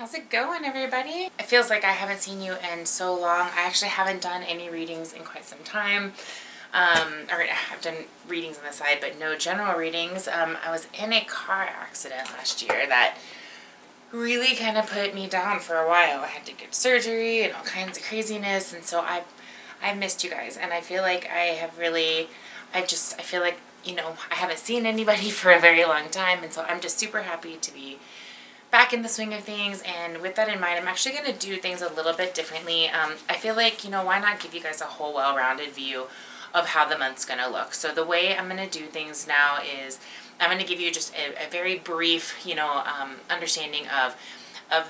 How's it going, everybody? It feels like I haven't seen you in so long. I actually haven't done any readings in quite some time. Or I've done readings on the side, but no general readings. I was in a car accident last year that really kind of put me down for a while. I had to get surgery and all kinds of craziness, and so I've missed you guys, and I feel like I feel like, I haven't seen anybody for a very long time, and so I'm just super happy to be back in the swing of things. And with that in mind, I'm actually going to do things a little bit differently. I feel like, why not give you guys a whole well-rounded view of how the month's going to look. So the way I'm going to do things now is I'm going to give you just a very brief, understanding of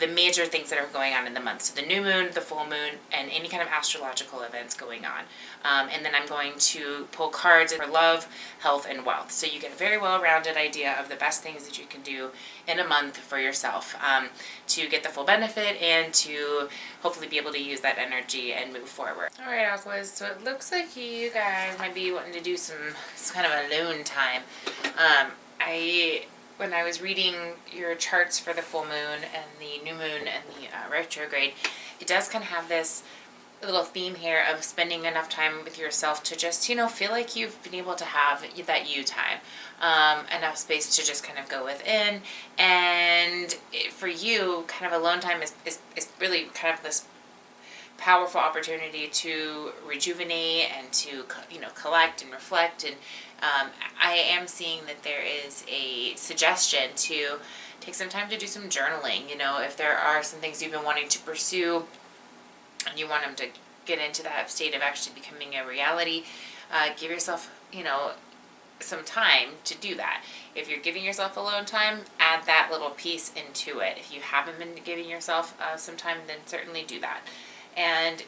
the major things that are going on in the month. So the new moon, the full moon, and any kind of astrological events going on. And then I'm going to pull cards for love, health, and wealth. So you get a very well-rounded idea of the best things that you can do in a month for yourself to get the full benefit and to hopefully be able to use that energy and move forward. All right, Aquas, so it looks like you guys might be wanting to do some kind of alone time. When I was reading your charts for the full moon and the new moon and the retrograde, it does kind of have this little theme here of spending enough time with yourself to just, feel like you've been able to have that you time, enough space to just kind of go within. And for you, kind of alone time is really kind of this powerful opportunity to rejuvenate and to, collect and reflect. And I am seeing that there is a suggestion to take some time to do some journaling. If there are some things you've been wanting to pursue and you want them to get into that state of actually becoming a reality, give yourself, some time to do that. If you're giving yourself alone time, add that little piece into it. If you haven't been giving yourself some time, then certainly do that. And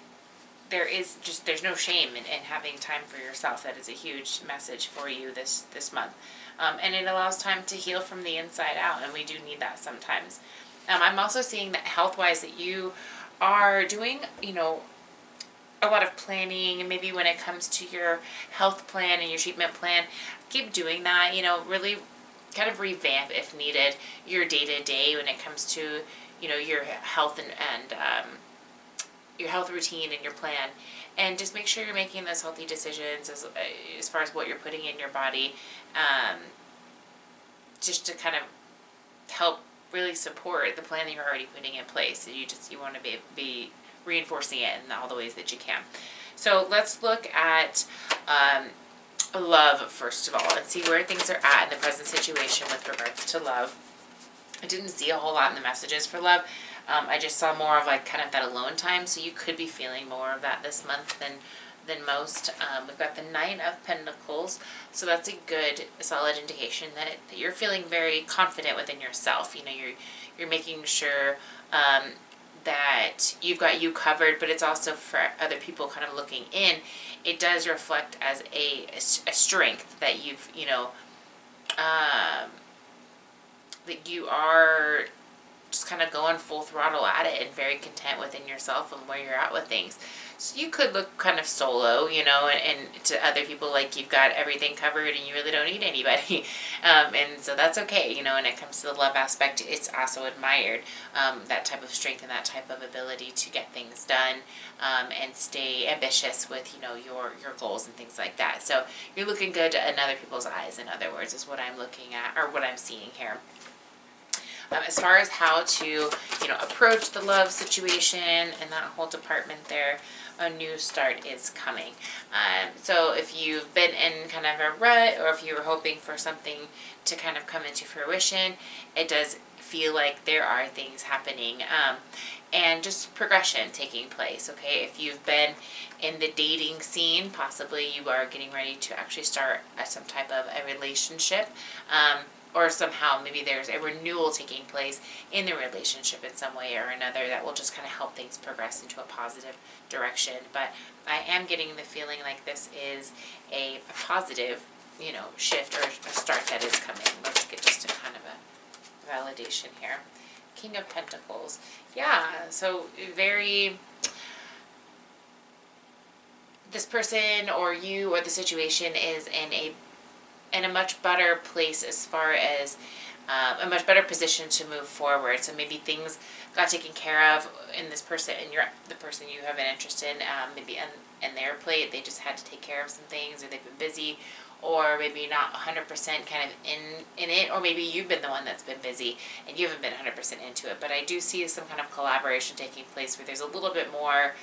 there's no shame in having time for yourself. That is a huge message for you this month. And it allows time to heal from the inside out, and we do need that sometimes. I'm also seeing that health-wise that you are doing, a lot of planning, and maybe when it comes to your health plan and your treatment plan, keep doing that. Really kind of revamp, if needed, your day-to-day when it comes to, your health and your health routine and your plan, and just make sure you're making those healthy decisions as far as what you're putting in your body, just to kind of help really support the plan that you're already putting in place. So you want to be reinforcing it in all the ways that you can. So let's look at love first of all and see where things are at in the present situation with regards to love. I didn't see a whole lot in the messages for love. I just saw more of kind of that alone time, so you could be feeling more of that this month than most. We've got the Nine of Pentacles, so that's a good, solid indication that you're feeling very confident within yourself. You're making sure that you've got you covered, but it's also for other people kind of looking in. It does reflect as a strength that you've, that you are just kind of going full throttle at it and very content within yourself and where you're at with things. So you could look kind of solo, and to other people like you've got everything covered and you really don't need anybody. And so that's okay. When it comes to the love aspect, it's also admired, that type of strength and that type of ability to get things done, and stay ambitious with, your goals and things like that. So you're looking good in other people's eyes, in other words, is what I'm looking at, or what I'm seeing here. As far as how to, approach the love situation and that whole department there, a new start is coming. So if you've been in kind of a rut, or if you were hoping for something to kind of come into fruition, it does feel like there are things happening, and just progression taking place, okay? If you've been in the dating scene, possibly you are getting ready to actually start some type of a relationship, or somehow maybe there's a renewal taking place in the relationship in some way or another that will just kind of help things progress into a positive direction. But I am getting the feeling like this is a positive, shift or a start that is coming. Let's get just a kind of a validation here. King of Pentacles. Yeah, so this person or you or the situation is in a much better place as far as a much better position to move forward. So maybe things got taken care of in this person, and the person you have an interest in, maybe in their plate, they just had to take care of some things, or they've been busy, or maybe not 100% kind of in it, or maybe you've been the one that's been busy and you haven't been 100% into it. But I do see some kind of collaboration taking place where there's a little bit more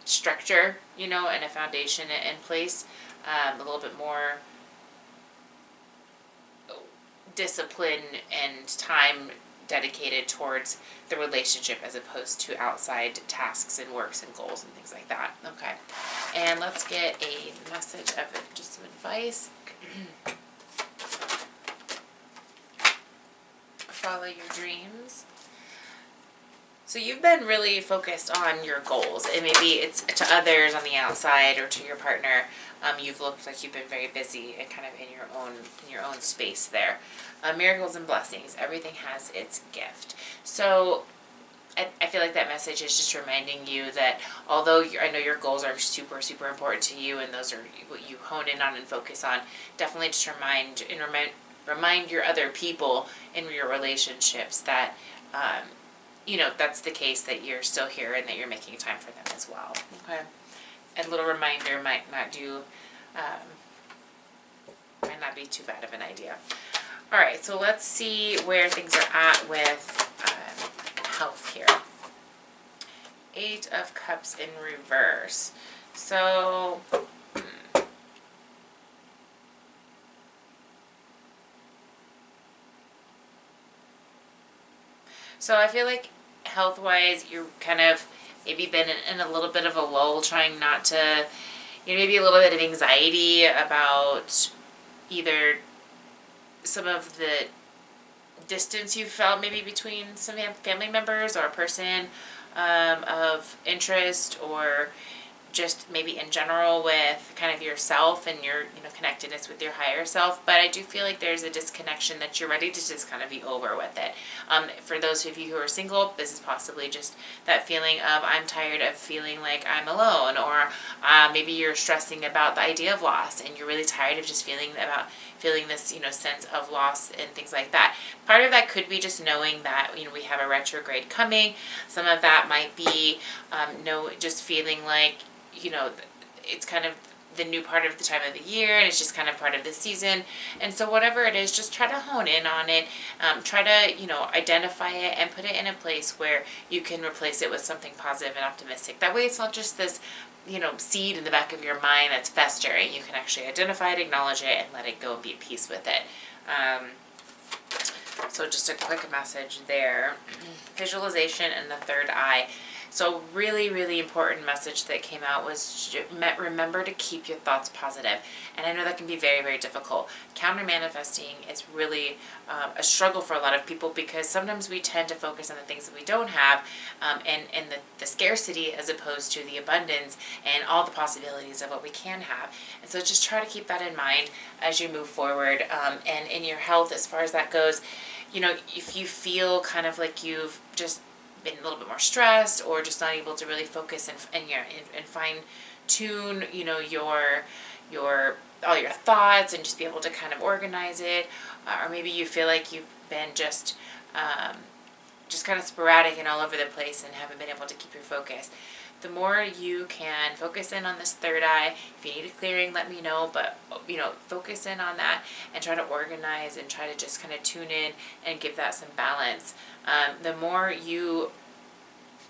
structure, and a foundation in place, a little bit more discipline and time dedicated towards the relationship as opposed to outside tasks and works and goals and things like that. Okay, and let's get a message of just some advice. Follow your dreams. So you've been really focused on your goals, and maybe it's to others on the outside or to your partner. You've looked like you've been very busy and kind of in your own space there. Miracles and blessings. Everything has its gift. So I feel like that message is just reminding you that although I know your goals are super, super important to you, and those are what you hone in on and focus on, definitely just remind your other people in your relationships that that's the case, that you're still here and that you're making time for them as well. Okay. A little reminder might not be too bad of an idea. All right, so let's see where things are at with health here. 8 of Cups in reverse. So I feel like health-wise, you're kind of maybe been in a little bit of a lull, trying not to, maybe a little bit of anxiety about either some of the distance you felt maybe between some family members or a person of interest, or just maybe in general with kind of yourself and your connectedness with your higher self. But I do feel like there's a disconnection that you're ready to just kind of be over with it. For those of you who are single, this is possibly just that feeling of, I'm tired of feeling like I'm alone, or maybe you're stressing about the idea of loss and you're really tired of just feeling this sense of loss and things like that. Part of that could be just knowing that we have a retrograde coming. Some of that might be just feeling like it's kind of the new part of the time of the year, and it's just kind of part of the season. And so whatever it is, just try to hone in on it. Try to identify it and put it in a place where you can replace it with something positive and optimistic. That way it's not just this seed in the back of your mind that's festering. You can actually identify it, acknowledge it, and let it go and be at peace with it. So just a quick message there. Visualization and the third eye. So really, really important message that came out was remember to keep your thoughts positive. And I know that can be very, very difficult. Counter manifesting is really a struggle for a lot of people, because sometimes we tend to focus on the things that we don't have, and the scarcity as opposed to the abundance and all the possibilities of what we can have. And so just try to keep that in mind as you move forward. And in your health, as far as that goes, if you feel kind of like you've just been a little bit more stressed, or just not able to really focus and fine tune your all your thoughts and just be able to kind of organize it, or maybe you feel like you've been just kind of sporadic and all over the place and haven't been able to keep your focus. The more you can focus in on this third eye, if you need a clearing, let me know, but focus in on that and try to organize and try to just kind of tune in and give that some balance. The more you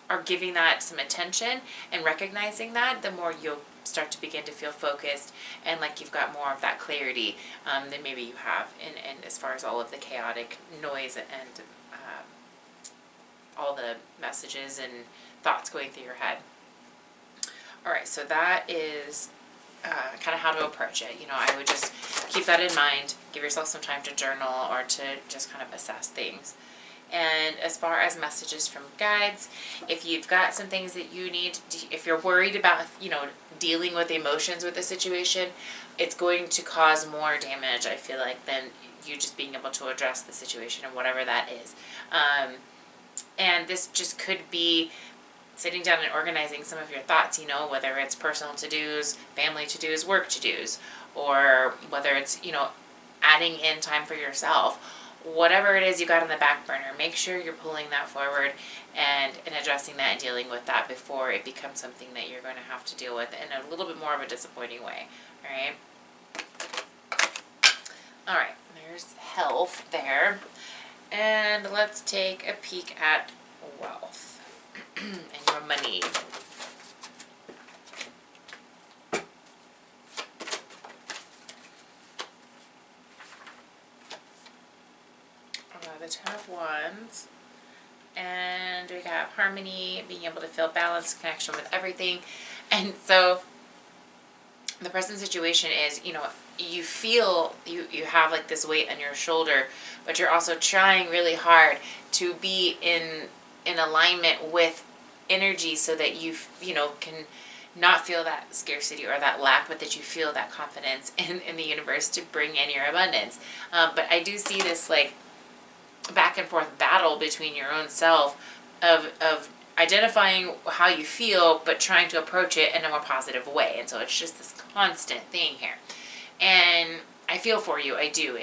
are giving that some attention and recognizing that, the more you'll start to begin to feel focused and like you've got more of that clarity than maybe you have in as far as all of the chaotic noise and all the messages and thoughts going through your head. All right, so that is kind of how to approach it. I would just keep that in mind, give yourself some time to journal or to just kind of assess things. And as far as messages from guides, if you've got some things that you need, if you're worried about, dealing with emotions with the situation, it's going to cause more damage, I feel like, than you just being able to address the situation and whatever that is. And this just could be sitting down and organizing some of your thoughts, whether it's personal to-dos, family to-dos, work to-dos, or whether it's, adding in time for yourself, whatever it is you got on the back burner, make sure you're pulling that forward and addressing that and dealing with that before it becomes something that you're going to have to deal with in a little bit more of a disappointing way. All right. All right. There's health there. And let's take a peek at wealth and your money. The Ten of Wands, and we have harmony, being able to feel balance, connection with everything. And so the present situation is, you know, you feel you have like this weight on your shoulder, but you're also trying really hard to be in alignment with energy so that you know, can not feel that scarcity or that lack, but that you feel that confidence in the universe to bring in your abundance. But I do see this like back and forth battle between your own self of identifying how you feel, but trying to approach it in a more positive way. And so it's just this constant thing here. And I feel for you, I do.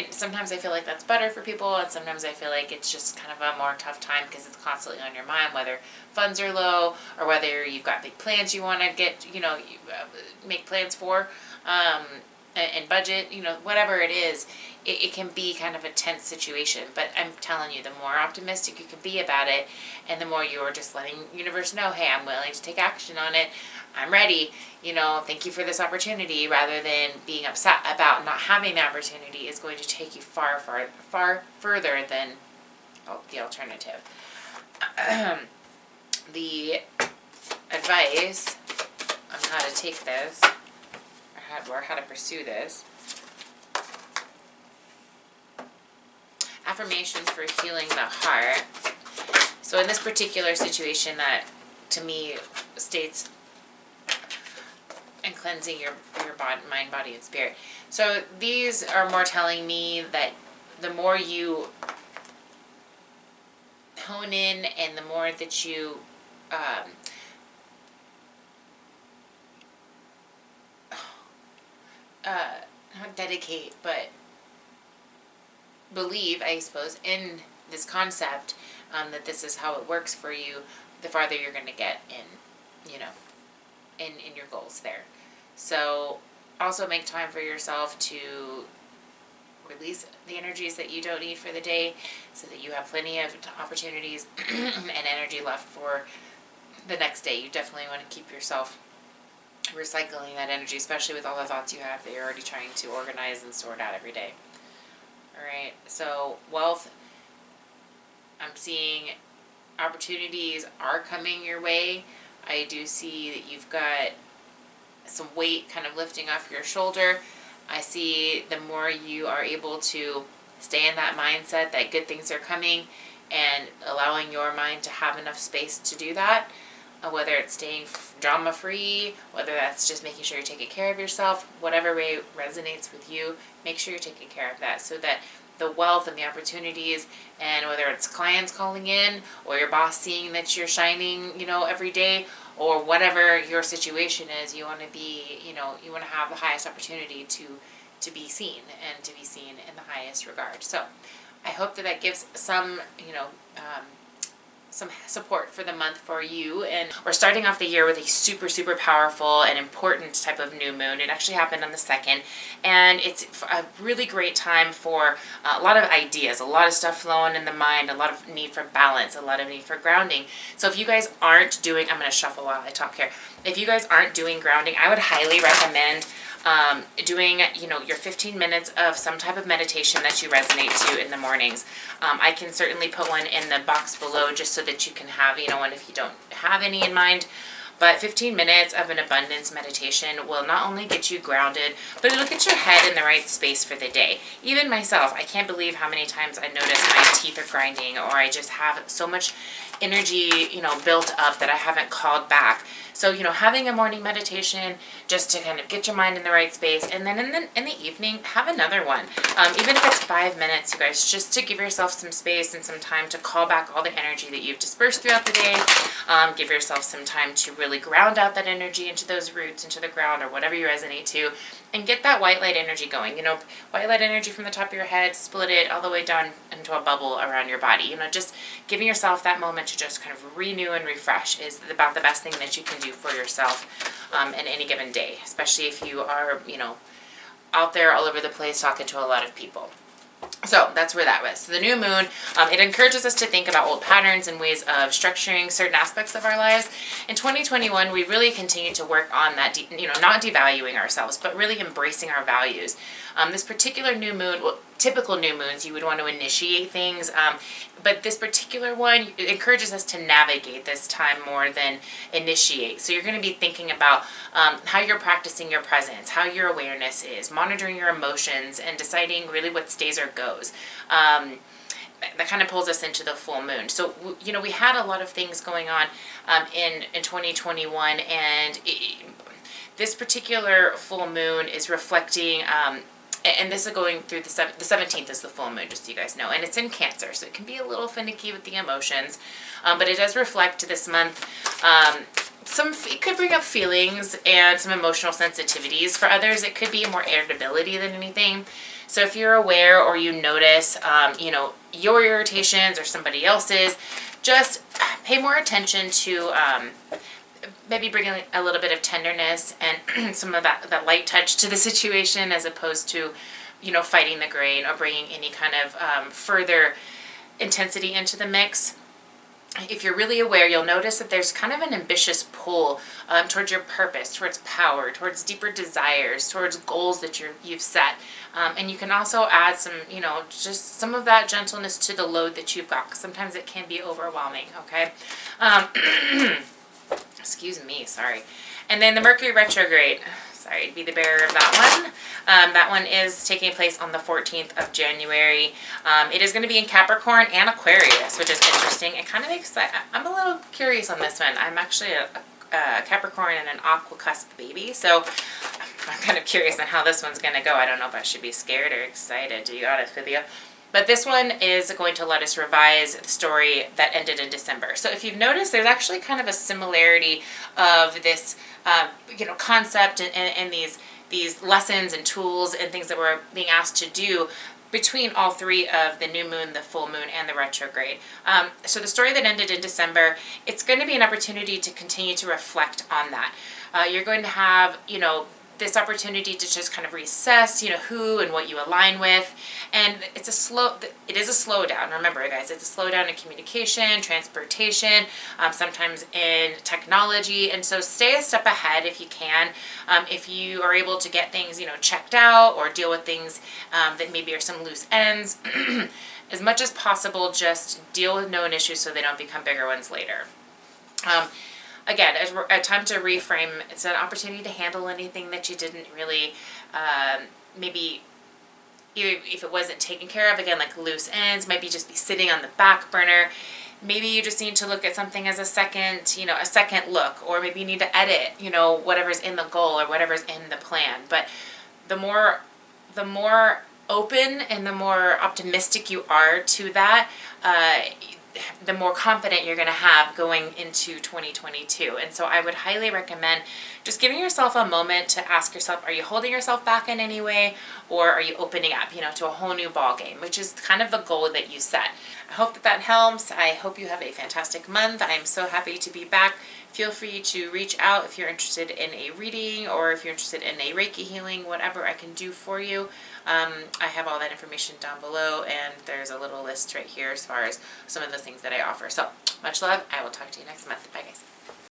Sometimes I feel like that's better for people, and sometimes I feel like it's just kind of a more tough time because it's constantly on your mind, whether funds are low or whether you've got big plans you want to get, you know, make plans for, and budget, you know, whatever it is, it can be kind of a tense situation. But I'm telling you, the more optimistic you can be about it, and the more you're just letting the universe know, hey, I'm willing to take action on it, I'm ready, you know, thank you for this opportunity, rather than being upset about not having the opportunity, is going to take you far further than the alternative. The advice on how to take this, or how to pursue this. Affirmations for healing the heart. So in this particular situation, that to me states and cleansing your body, mind, body, and spirit. So these are more telling me that the more you hone in and the more that you not dedicate, but believe, I suppose, in this concept, that this is how it works for you, the farther you're going to get in, you know, in your goals there. So also make time for yourself to release the energies that you don't need for the day, so that you have plenty of opportunities and energy left for the next day. You definitely want to keep yourself recycling that energy, especially with all the thoughts you have that you're already trying to organize and sort out every day. Alright, so wealth, I'm seeing opportunities are coming your way. I do see that you've got some weight kind of lifting off your shoulder. I see the more you are able to stay in that mindset that good things are coming, and allowing your mind to have enough space to do that, whether it's staying drama-free, whether that's just making sure you're taking care of yourself, whatever way resonates with you, make sure you're taking care of that, so that the wealth and the opportunities, and whether it's clients calling in or your boss seeing that you're shining, you know, every day, or whatever your situation is, you want to be, you know, you want to have the highest opportunity to be seen, and to be seen in the highest regard. So I hope that gives some, you know, some support for the month for you. And we're starting off the year with a super, super powerful and important type of new moon. It actually happened on the 2nd, and it's a really great time for a lot of ideas, a lot of stuff flowing in the mind, a lot of need for balance, a lot of need for grounding. So if you guys aren't doing, I'm going to shuffle while I talk here. If you guys aren't doing grounding, I would highly recommend doing, you know, your 15 minutes of some type of meditation that you resonate to in the mornings. I can certainly put one in the box below just so that you can have, you know, one if you don't have any in mind. But 15 minutes of an abundance meditation will not only get you grounded, but it'll get your head in the right space for the day. Even myself, I can't believe how many times I notice my teeth are grinding, or I just have so much energy, you know, built up that I haven't called back. So, you know, having a morning meditation just to kind of get your mind in the right space, and then in the evening, have another one. Even if it's 5 minutes, you guys, just to give yourself some space and some time to call back all the energy that you've dispersed throughout the day. Give yourself some time to really really ground out that energy into those roots, into the ground, or whatever you resonate to, and get that white light energy going. You know, white light energy from the top of your head, split it all the way down into a bubble around your body. You know, just giving yourself that moment to just kind of renew and refresh is about the best thing that you can do for yourself in any given day, especially if you are, you know, out there all over the place talking to a lot of people. So that's where that was. So the new moon, it encourages us to think about old patterns and ways of structuring certain aspects of our lives. In 2021, we really continue to work on that, you know, not devaluing ourselves, but really embracing our values. This particular new moon, well, typical new moons, you would want to initiate things, but this particular one, it encourages us to navigate this time more than initiate. So you're going to be thinking about how you're practicing your presence, how your awareness is, monitoring your emotions, and deciding really what stays or goes. That kind of pulls us into the full moon. So, you know, we had a lot of things going on in 2021, and this particular full moon is reflecting, and this is going through the 17th is the full moon, just so you guys know, and it's in Cancer, so it can be a little finicky with the emotions, but it does reflect this month. It could bring up feelings and some emotional sensitivities. For others, it could be more irritability than anything. So if you're aware or you notice, you know, your irritations or somebody else's, just pay more attention to maybe bringing a little bit of tenderness and some of that light touch to the situation, as opposed to, you know, fighting the grain or bringing any kind of further intensity into the mix. If you're really aware, you'll notice that there's kind of an ambitious pull towards your purpose, towards power, towards deeper desires, towards goals that you've set. And you can also add some, you know, just some of that gentleness to the load that you've got, because sometimes it can be overwhelming, okay? Excuse me, sorry. And then the Mercury Retrograde. Sorry to be the bearer of that one. That one is taking place on the 14th of January. It is going to be in Capricorn and Aquarius, which is interesting and kind of exciting. I'm a little curious on this one. I'm actually a Capricorn and an Aqua cusp baby, so I'm kind of curious on how this one's going to go. I don't know if I should be scared or excited, to be honest with you. But this one is going to let us revise the story that ended in December. So if you've noticed, there's actually kind of a similarity of this, you know, concept and these lessons and tools and things that we're being asked to do between all three of the new moon, the full moon, and the retrograde. So the story that ended in December, it's going to be an opportunity to continue to reflect on that. You're going to have, you know, this opportunity to just kind of reassess, you know, who and what you align with. And it is a slowdown. Remember, guys, it's a slowdown in communication, transportation, sometimes in technology. And so stay a step ahead if you can. If you are able to get things, you know, checked out or deal with things that maybe are some loose ends, as much as possible, just deal with known issues so they don't become bigger ones later. Again, a time to reframe. It's an opportunity to handle anything that you didn't really, maybe, if it wasn't taken care of, again, like loose ends, might just be sitting on the back burner. Maybe you just need to look at something as a second look, or maybe you need to edit, you know, whatever's in the goal or whatever's in the plan. But the more open and the more optimistic you are to that, the more confident you're going to have going into 2022. And so I would highly recommend just giving yourself a moment to ask yourself, are you holding yourself back in any way, or are you opening up, you know, to a whole new ball game, which is kind of the goal that you set. I hope that helps. I hope you have a fantastic month. I am so happy to be back. Feel free to reach out if you're interested in a reading, or if you're interested in a Reiki healing, whatever I can do for you. I have all that information down below, and there's a little list right here as far as some of the things that I offer. So much love. I will talk to you next month. Bye, guys.